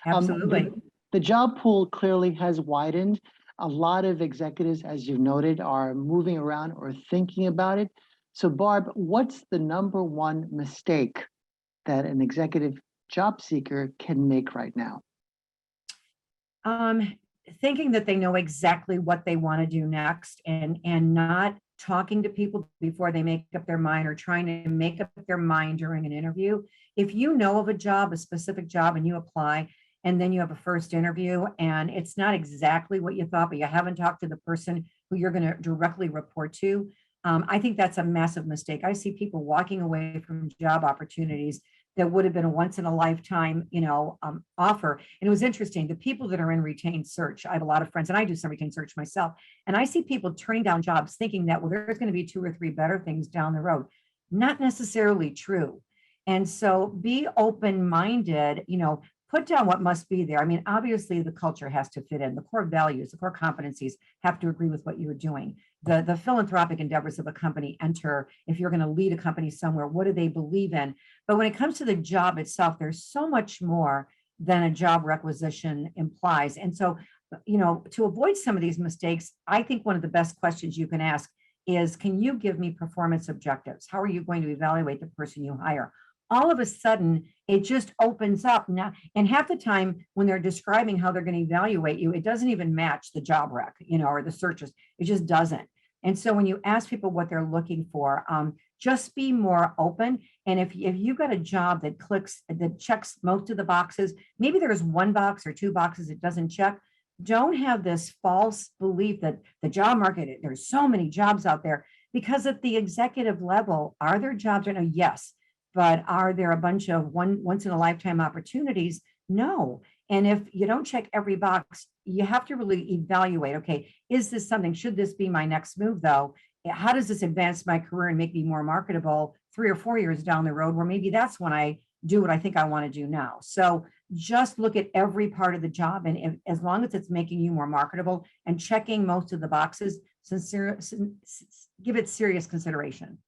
Absolutely. The job pool clearly has widened. A lot of executives, as you've noted, are moving around or thinking about it. So, Barb, what's the number one mistake that an executive job seeker can make right now? Thinking that they know exactly what they want to do next and not talking to people before they make up their mind or trying to make up their mind during an interview. If you know of a job, a specific job, and you apply, and then you have a first interview and it's not exactly what you thought, but you haven't talked to the person who you're going to directly report to, I think that's a massive mistake. I see people walking away from job opportunities that would have been a once in a lifetime, offer. And it was interesting. The people that are in retained search, I have a lot of friends, and I do some retained search myself. And I see people turning down jobs, thinking that well, there's going to be 2 or 3 better things down the road. Not necessarily true. And so, be open-minded. Put down what must be there. I mean, obviously, the culture has to fit in. The core values, the core competencies have to agree with what you're doing. The philanthropic endeavors of a company enter. If you're going to lead a company somewhere, what do they believe in? But when it comes to the job itself, there's so much more than a job requisition implies. And so, to avoid some of these mistakes, I think one of the best questions you can ask is, can you give me performance objectives? How are you going to evaluate the person you hire? All of a sudden, it just opens up now. And half the time when they're describing how they're going to evaluate you, it doesn't even match the job rec, or the searches. It just doesn't. And so when you ask people what they're looking for, just be more open. And if you've got a job that checks most of the boxes, maybe there's 1 box or 2 boxes it doesn't check. Don't have this false belief that the job market, there's so many jobs out there, because at the executive level, are there jobs right now? Yes. But are there a bunch of once in a lifetime opportunities? No. And if you don't check every box, you have to really evaluate, okay, is this something, should this be my next move though? How does this advance my career and make me more marketable 3 or 4 years down the road, where maybe that's when I do what I think I want to do now. So just look at every part of the job. And as long as it's making you more marketable and checking most of the boxes, give it serious consideration.